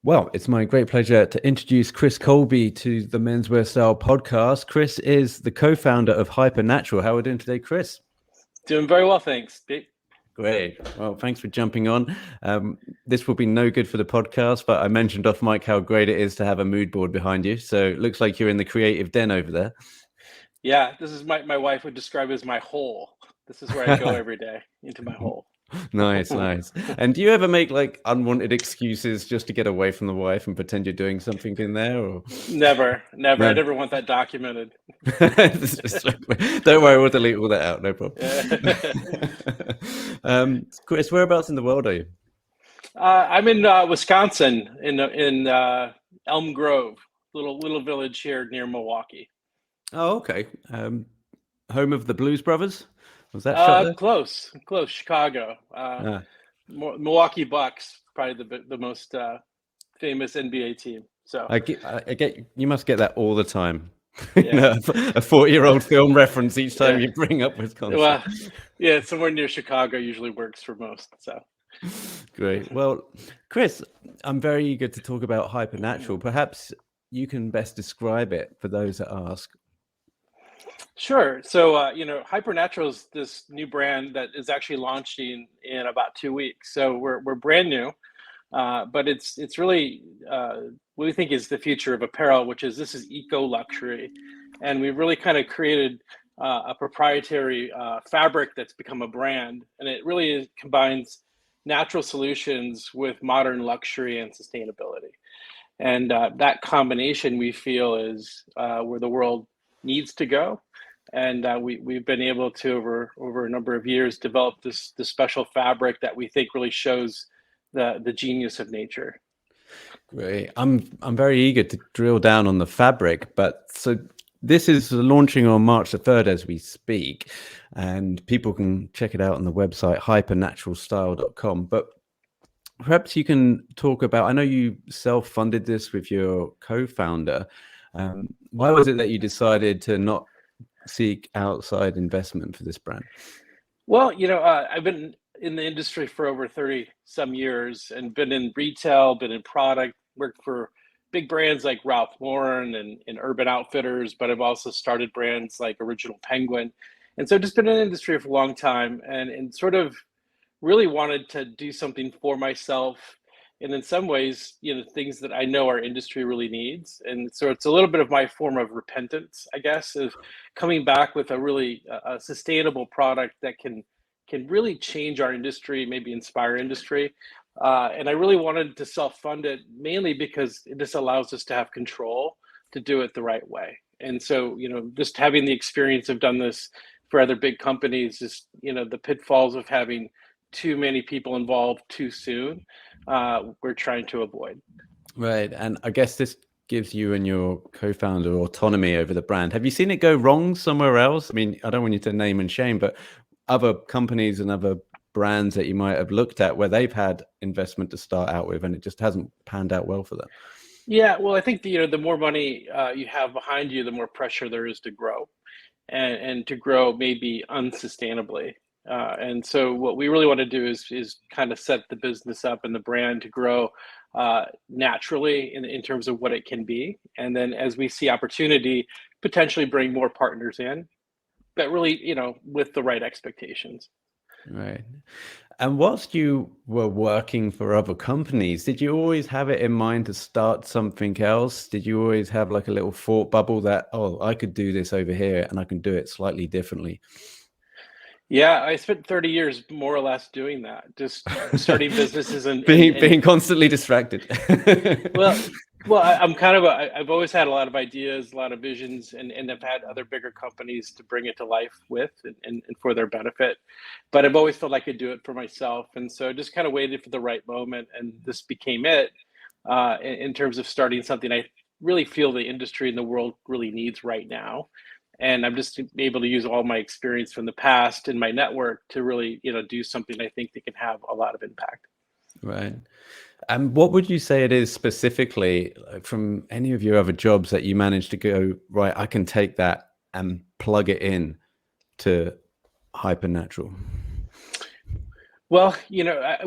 Well, it's my great pleasure to introduce Chris Kolbe to the Menswear Style podcast. Chris is the co-founder of HyperNatural. How are we doing today, Chris? Doing very well, thanks. Great. Well, thanks for jumping on. This will be no good for the podcast, but I mentioned off mic how great it is to have a mood board behind you. So it looks like you're in the creative den over there. Yeah, this is my wife would describe it as my hole. This is where I go every day, into my hole. Nice. And do you ever make like unwanted excuses just to get away from the wife and pretend you're doing something in there? Or Never. no? I never want that documented. Don't worry, we'll delete all that out. No problem. Chris, whereabouts in the world are you? I'm in Wisconsin, in Elm Grove, little village here near Milwaukee. Oh, okay. Home of the Blues Brothers. Was that shot there? Close, Chicago. Milwaukee Bucks, probably the most famous NBA team. So I get you must get that all the time. Yeah. A 40-year-old film reference each time you bring up Wisconsin. Well, yeah, somewhere near Chicago usually works for most. So great. Well, Chris, I'm very eager to talk about HyperNatural. Perhaps you can best describe it for those that ask. Sure. So, HyperNatural is this new brand that is actually launching in about 2 weeks. So we're brand new, but it's really what we think is the future of apparel, which is this is eco luxury, and we've really kind of created a proprietary fabric that's become a brand, and it really combines natural solutions with modern luxury and sustainability, and that combination we feel is where the world needs to go. And we've been able to over a number of years develop this special fabric that we think really shows the genius of nature. Great. I'm very eager to drill down on the fabric, but so this is launching on March the 3rd as we speak, and people can check it out on the website hypernaturalstyle.com. But perhaps you can talk about, I know you self-funded this with your co-founder. Why was it that you decided to not seek outside investment for this brand? Well, I've been in the industry for over 30 some years and been in retail, been in product, worked for big brands like Ralph Lauren and Urban Outfitters, but I've also started brands like Original Penguin. And so just been in the industry for a long time and sort of really wanted to do something for myself. And in some ways, things that I know our industry really needs. And so it's a little bit of my form of repentance, I guess, of coming back with a really sustainable product that can really change our industry, maybe inspire industry. And I really wanted to self-fund it mainly because this allows us to have control to do it the right way. And so, just having the experience of done this for other big companies, just, the pitfalls of having too many people involved too soon, we're trying to avoid. Right. And I guess this gives you and your co-founder autonomy over the brand. Have you seen it go wrong somewhere else? I mean, I don't want you to name and shame, but other companies and other brands that you might have looked at where they've had investment to start out with and it just hasn't panned out well for them. Yeah, well, I think the more money you have behind you, the more pressure there is to grow, and to grow maybe unsustainably. And so what we really want to do is kind of set the business up and the brand to grow naturally in terms of what it can be. And then as we see opportunity, potentially bring more partners in, but really, with the right expectations. Right. And whilst you were working for other companies, did you always have it in mind to start something else? Did you always have like a little thought bubble that, oh, I could do this over here and I can do it slightly differently? Yeah, I spent 30 years more or less doing that, just starting businesses and being constantly distracted. Well, I've always had a lot of ideas, a lot of visions, and I've had other bigger companies to bring it to life with and for their benefit. But I've always felt I could do it for myself. And so I just kind of waited for the right moment. And this became it in terms of starting something I really feel the industry and the world really needs right now. And I'm just able to use all my experience from the past and my network to really, do something I think that can have a lot of impact. Right. And what would you say it is specifically from any of your other jobs that you managed to go, right, I can take that and plug it in to HyperNatural? Well,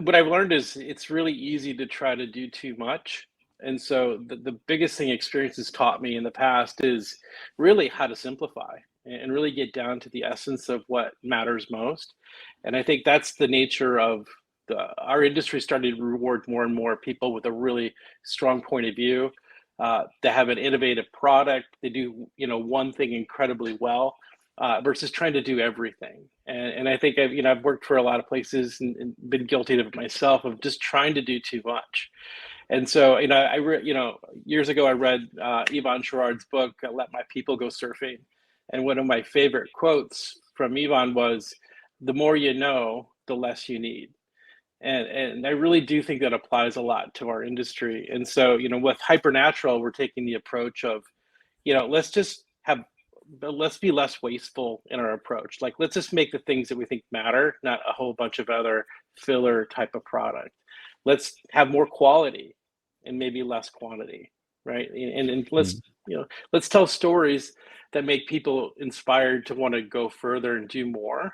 what I've learned is it's really easy to try to do too much And so the biggest thing experience has taught me in the past is really how to simplify and really get down to the essence of what matters most. And I think that's the nature of our industry starting to reward more and more people with a really strong point of view. They have an innovative product. They do, one thing incredibly well, versus trying to do everything. And I think I've worked for a lot of places and been guilty of it myself of just trying to do too much. And so, years ago I read Yvon Chouinard's book, "Let My People Go Surfing," and one of my favorite quotes from Yvon was, "The more you know, the less you need." And I really do think that applies a lot to our industry. And so, with HyperNatural, we're taking the approach of, let's just have, let's be less wasteful in our approach. Like, let's just make the things that we think matter, not a whole bunch of other filler type of product. Let's have more quality and maybe less quantity, right? And let's tell stories that make people inspired to want to go further and do more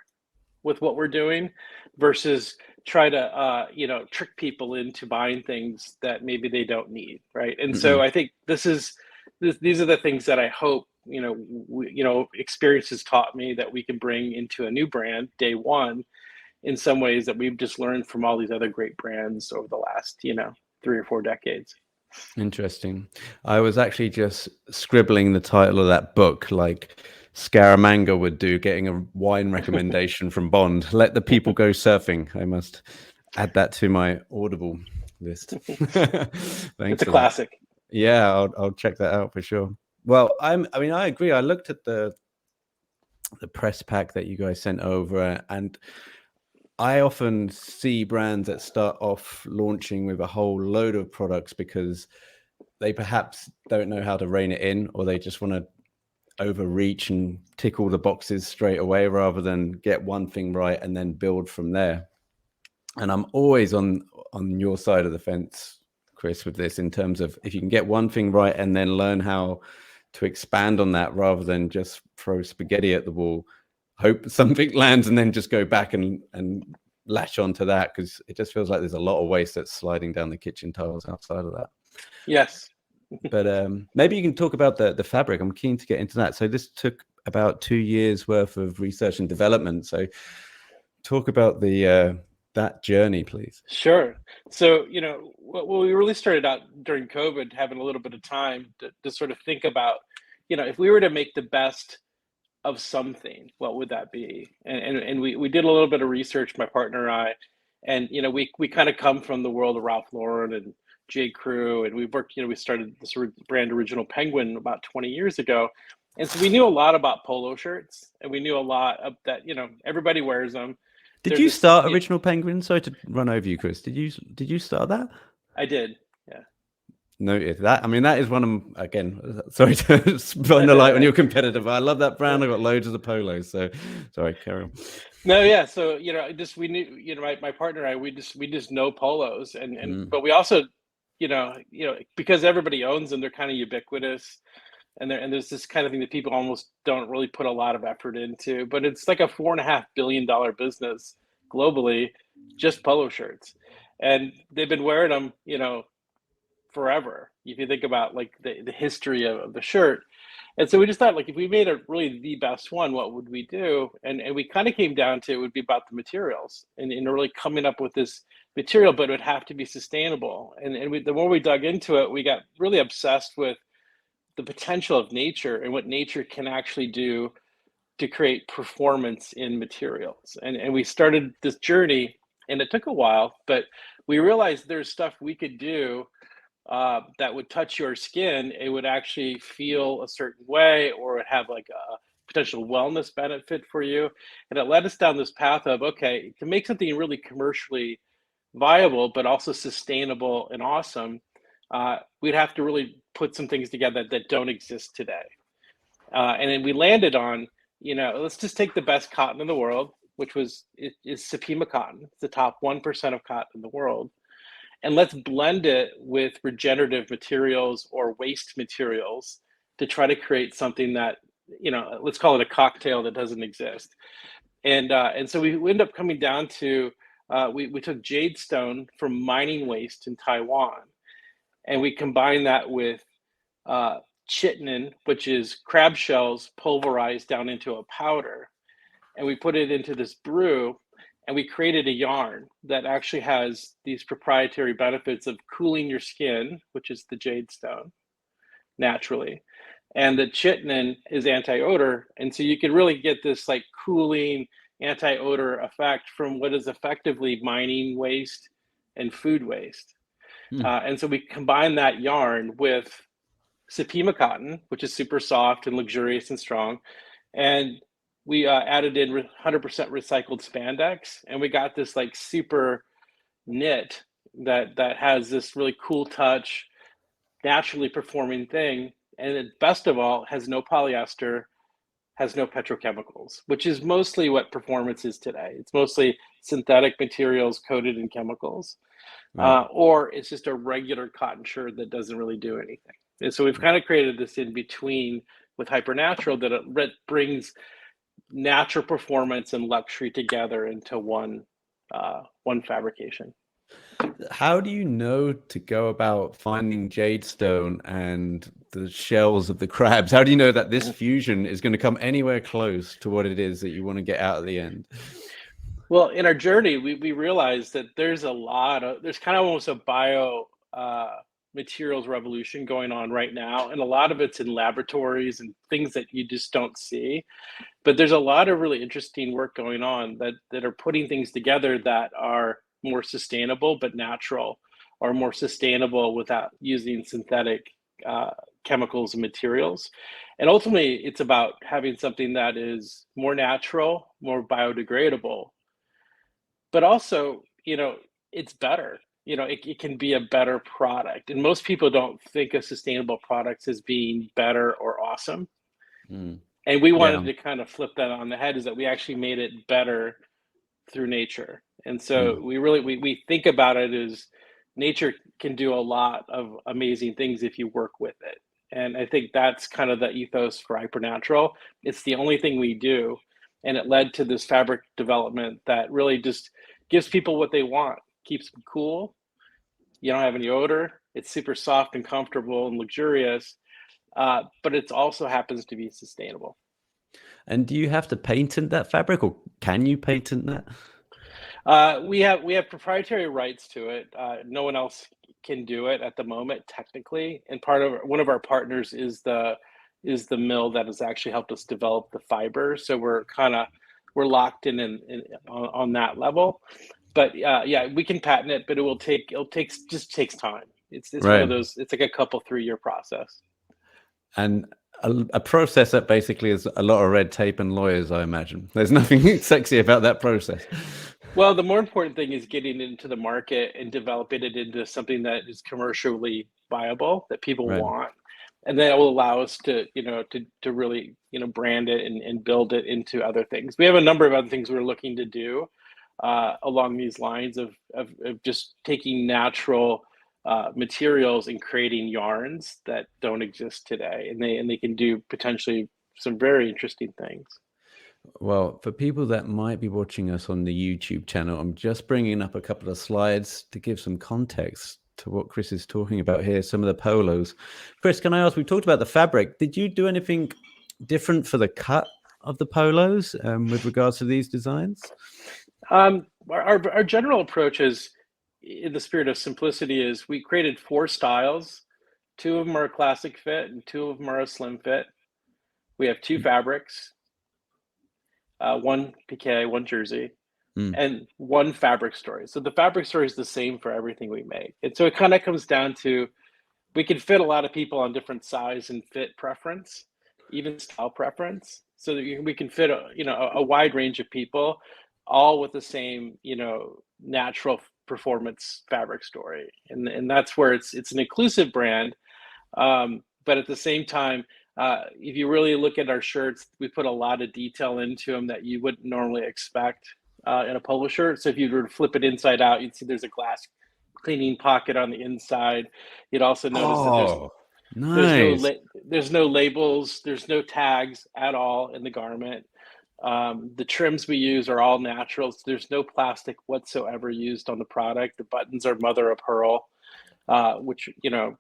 with what we're doing, versus try to trick people into buying things that maybe they don't need, right? And so I think these are the things that I hope experience has taught me that we can bring into a new brand day one, in some ways that we've just learned from all these other great brands over the last 3 or 4 decades. Interesting. I was actually just scribbling the title of that book like Scaramanga would do, getting a wine recommendation from Bond. Let the people go surfing. I must add that to my Audible list. Thanks. It's a classic. That. Yeah, I'll check that out for sure. Well, I agree. I looked at the press pack that you guys sent over, and I often see brands that start off launching with a whole load of products because they perhaps don't know how to rein it in, or they just want to overreach and tick all the boxes straight away rather than get one thing right and then build from there. And I'm always on your side of the fence, Chris, with this, in terms of if you can get one thing right and then learn how to expand on that rather than just throw spaghetti at the wall, hope something lands and then just go back and latch onto that, because it just feels like there's a lot of waste that's sliding down the kitchen tiles outside of that. Yes. But maybe you can talk about the fabric. I'm keen to get into that. So this took about 2 years worth of research and development. So talk about that journey, please. Sure. So, we really started out during COVID, having a little bit of time to sort of think about, if we were to make the best of something, what would that be? And we did a little bit of research, my partner and I, and we kind of come from the world of Ralph Lauren and Jade Crew, and we worked, we started this brand Original Penguin about 20 years ago. And so we knew a lot about polo shirts, and we knew a lot of that, everybody wears them. Did you start Original Penguin? Sorry to run over you, Chris. Did you start that? I did. Yeah. Noted that. I mean, that is one of, again, sorry to shine the light on your competitor, but I love that brand. I got loads of the polos. So sorry, carry on. No, yeah. So, we knew, my partner and I, we just know polos, but we also, because everybody owns them, they're kind of ubiquitous. And there's this kind of thing that people almost don't really put a lot of effort into, but it's like a $4.5 billion business globally, just polo shirts. And they've been wearing them, forever. If you think about like the history of the shirt. And so we just thought, like, if we made it really the best one, what would we do? And we kind of came down to, it would be about the materials and really coming up with this material, but it would have to be sustainable. And the more we dug into it, we got really obsessed with the potential of nature and what nature can actually do to create performance in materials. And we started this journey, and it took a while, but we realized there's stuff we could do that would touch your skin. It would actually feel a certain way, or it have like a potential wellness benefit for you. And it led us down this path of, okay, to make something really commercially viable, but also sustainable and awesome, we'd have to really put some things together that don't exist today. And then we landed on, let's just take the best cotton in the world, which is Supima cotton. It's the top 1% of cotton in the world. And let's blend it with regenerative materials or waste materials to try to create something that, let's call it a cocktail that doesn't exist. And so we end up coming down to, we took jade stone from mining waste in Taiwan. and we combine that with chitin, which is crab shells pulverized down into a powder, and we put it into this brew, and we created a yarn that actually has these proprietary benefits of cooling your skin, which is the jade stone, naturally. And the chitin is anti-odor, and so you can really get this like cooling anti-odor effect from what is effectively mining waste and food waste. And so we combine that yarn with Supima cotton, which is super soft and luxurious and strong, and we added in 100% recycled spandex, and we got this like super knit that has this really cool touch, naturally performing thing, and it, best of all, has no polyester, has no petrochemicals, which is mostly what performance is today. It's mostly synthetic materials coated in chemicals, Right. or it's just a regular cotton shirt that doesn't really do anything. And so we've kind of created this in between with HyperNatural that it brings natural performance and luxury together into one fabrication. How do you know to go about finding jade stone and the shells of the crabs? How do you know that this fusion is going to come anywhere close to what it is that you want to get out at the end? Well, in our journey, we realized that there's there's kind of almost a bio materials revolution going on right now. And a lot of it's in laboratories and things that you just don't see. But there's a lot of really interesting work going on that are putting things together that are more sustainable but natural, or more sustainable without using synthetic chemicals and materials. And ultimately, it's about having something that is more natural, more biodegradable, but also, it's better. It can be a better product. And most people don't think of sustainable products as being better or awesome. Mm. And we Yeah. wanted to kind of flip that on the head, is that we actually made it better through nature. And so Mm. we think about it as nature can do a lot of amazing things if you work with it. And I think that's kind of the ethos for HyperNatural. It's the only thing we do. And it led to this fabric development that really just gives people what they want, keeps them cool. You don't have any odor. It's super soft and comfortable and luxurious, but it also happens to be sustainable. And do you have to patent that fabric, or can you patent that? We have proprietary rights to it. No one else can do it at the moment, technically. And one of our partners is the mill that has actually helped us develop the fiber. So we're locked in on that level. But yeah, we can patent it, but just takes time. It's one of Right. those. It's like a couple 3-year process. And a process that basically is a lot of red tape and lawyers, I imagine. There's nothing sexy about that process. Well, the more important thing is getting into the market and developing it into something that is commercially viable, that people Right. want. And then it will allow us to really, brand it and build it into other things. We have a number of other things we're looking to do along these lines of just taking natural materials and creating yarns that don't exist today. And they can do potentially some very interesting things. Well, for people that might be watching us on the YouTube channel, I'm just bringing up a couple of slides to give some context to what Chris is talking about here, some of the polos. Chris, can I ask, we talked about the fabric. Did you do anything different for the cut of the polos with regards to these designs? Our general approach is, in the spirit of simplicity, is we created 4 styles. 2 of them are a classic fit and 2 of them are a slim fit. We have 2 fabrics, 1 piqué, 1 jersey, Mm. and 1 fabric story. So the fabric story is the same for everything we make. And so it kind of comes down to, we can fit a lot of people on different size and fit preference, even style preference. So that we can fit a wide range of people, all with the same, natural performance fabric story. And that's where it's an inclusive brand. But at the same time, if you really look at our shirts, we put a lot of detail into them that you wouldn't normally expect in a polo shirt. So if you were to flip it inside out, you'd see there's a glass cleaning pocket on the inside. You'd also notice that Oh, there's no nice. there's no labels, there's no tags at all in the garment. The trims we use are all natural. So there's no plastic whatsoever used on the product. The buttons are mother of pearl. which,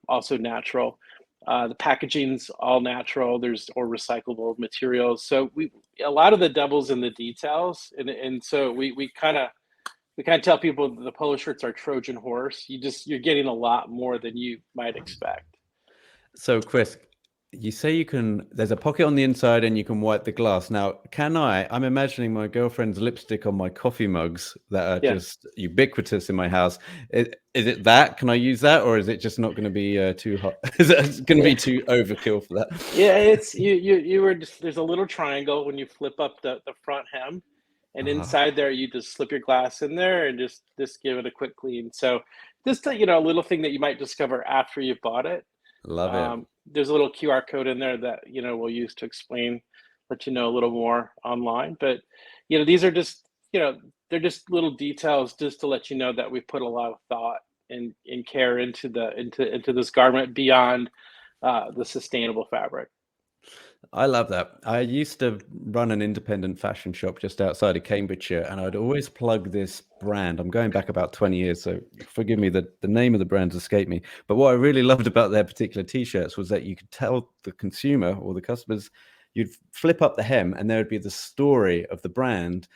also natural. The packaging's all natural. There's or recyclable materials. So a lot of the devil's in the details, and so we kind of tell people the polo shirts are Trojan horse. You're getting a lot more than you might expect. So, Chris, you say there's a pocket on the inside and you can wipe the glass. Now, I'm imagining my girlfriend's lipstick on my coffee mugs that are Yeah. just ubiquitous in my house. Is it that? Can I use that? Or is it just not going to be too hot? Is it going to be too overkill for that? Yeah, it's you were just there's a little triangle when you flip up the front hem, and inside there you just slip your glass in there and just give it a quick clean. So just a little thing that you might discover after you've bought it. Love it. There's a little QR code in there that we'll use to explain, let you know a little more online. But these are just they're just little details just to let you know that we put a lot of thought and care into this garment beyond the sustainable fabric. I love that. I used to run an independent fashion shop just outside of Cambridgeshire, and I'd always plug this brand. I'm going back about 20 years, so forgive me that the name of the brands escaped me. But what I really loved about their particular t-shirts was that you could tell the consumer or the customers, you'd flip up the hem and there would be the story of the brand.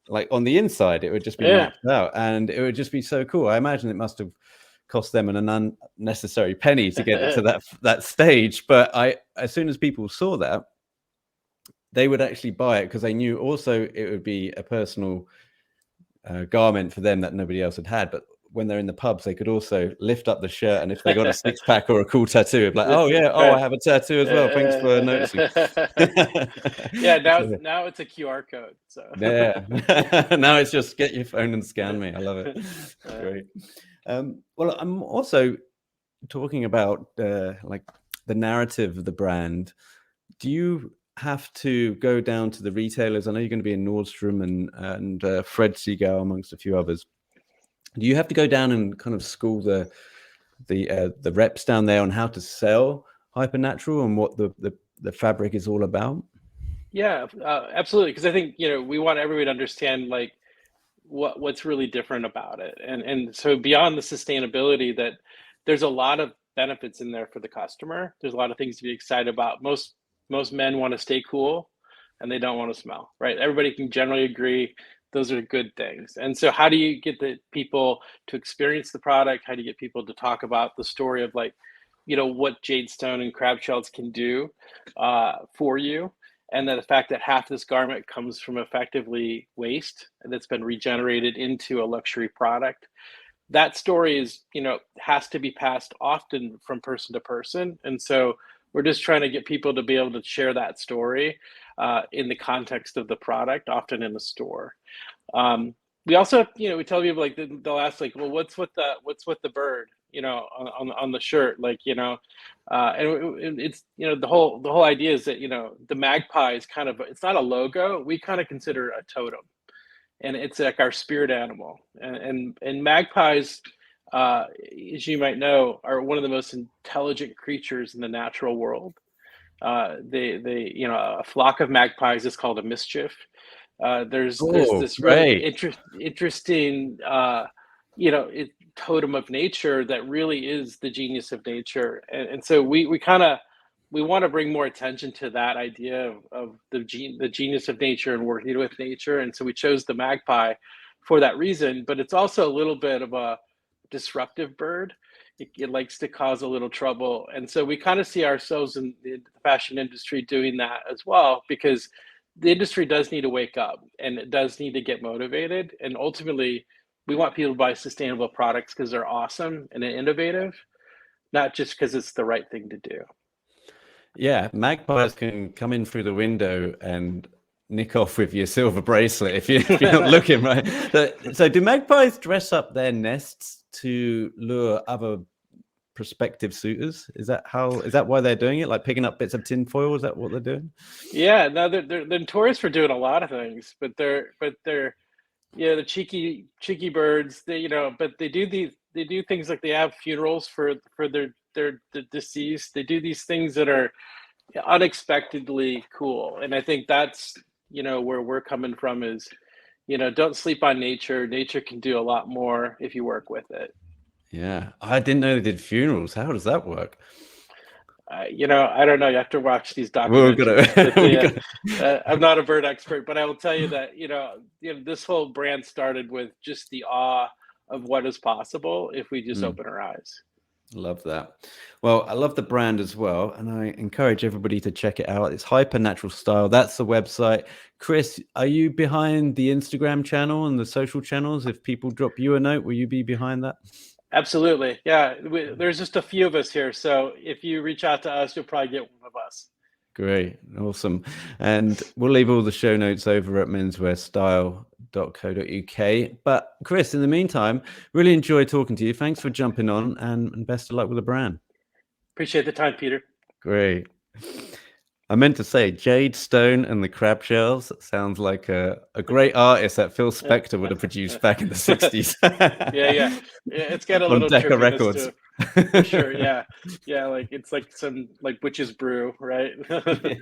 Like on the inside, it would just be mapped out, and it would just be so cool. I imagine it must have cost them an unnecessary penny to get it to that stage. But as soon as people saw that, they would actually buy it because they knew also it would be a personal garment for them that nobody else had. But when they're in the pubs, they could also lift up the shirt, and if they got a six pack or a cool tattoo, it'd be like, oh yeah, I have a tattoo as well. Thanks for noticing. Yeah, now it's a QR code. So yeah, now it's just get your phone and scan me. I love it. Great. Well, I'm also talking about like the narrative of the brand. Do you have to go down to the retailers? I know you're going to be in Nordstrom and Fred Seagal amongst a few others. Do you have to go down and kind of school the reps down there on how to sell HyperNatural and what the fabric is all about? Yeah, absolutely. Because I think we want everybody to understand like what's really different about it, and so beyond the sustainability, that there's a lot of benefits in there for the customer. There's a lot of things to be excited about. Most men want to stay cool, and they don't want to smell, right? Everybody can generally agree those are good things. And so how do you get the people to experience the product? How do you get people to talk about the story of like, what jade stone and crab shells can do for you? And then the fact that half this garment comes from effectively waste that's been regenerated into a luxury product. That story has to be passed often from person to person. And so we're just trying to get people to be able to share that story in the context of the product, often in the store. We also, we tell people like they'll ask like, well, what's with the bird, on the shirt, like, and it's the whole idea is that the magpie is kind of, it's not a logo. We kind of consider a totem, and it's like our spirit animal. And magpies, as you might know, are one of the most intelligent creatures in the natural world. A flock of magpies is called a mischief. There's this really interesting totem of nature that really is the genius of nature, and so we want to bring more attention to that idea of the genius of nature and working with nature. And so we chose the magpie for that reason. But it's also a little bit of a disruptive bird. It likes to cause a little trouble, and so we kind of see ourselves in the fashion industry doing that as well, because the industry does need to wake up, and it does need to get motivated. And ultimately, we want people to buy sustainable products because they're awesome and innovative, not just because it's the right thing to do. Yeah, magpies can come in through the window and nick off with your silver bracelet if you're not looking, right? So do magpies dress up their nests to lure other prospective suitors? Is that why they're doing it? Like picking up bits of tinfoil? Is that what they're doing? Yeah, no, they're notorious for doing a lot of things, but they're the cheeky birds. But they do things like they have funerals for their deceased. They do these things that are unexpectedly cool, and I think that's where we're coming from is, don't sleep on nature. Nature can do a lot more if you work with it. Yeah, I didn't know they did funerals. How does that work? I don't know. You have to watch these We're gonna, documentaries. But we're gonna. I'm not a bird expert, but I will tell you that this whole brand started with just the awe of what is possible if we just Mm. open our eyes. Love that. Well, I love the brand as well, and I encourage everybody to check it out. It's HyperNatural Style. That's the website. Chris, are you behind the Instagram channel and the social channels? If people drop you a note, will you be behind that? Absolutely. Yeah. There's just a few of us here. So if you reach out to us, you'll probably get one of us. Great. Awesome. And we'll leave all the show notes over at menswearstyle.co.uk. But Chris, in the meantime, really enjoyed talking to you. Thanks for jumping on, and best of luck with the brand. Appreciate the time, Peter. Great. I meant to say Jade Stone and the Crab Shells sounds like a great artist that Phil Spector would have produced back in the 60s. Yeah. It's got a On little Decca trippiness Records. to it. For sure. Yeah. Like it's like some like witch's brew, right? Yeah.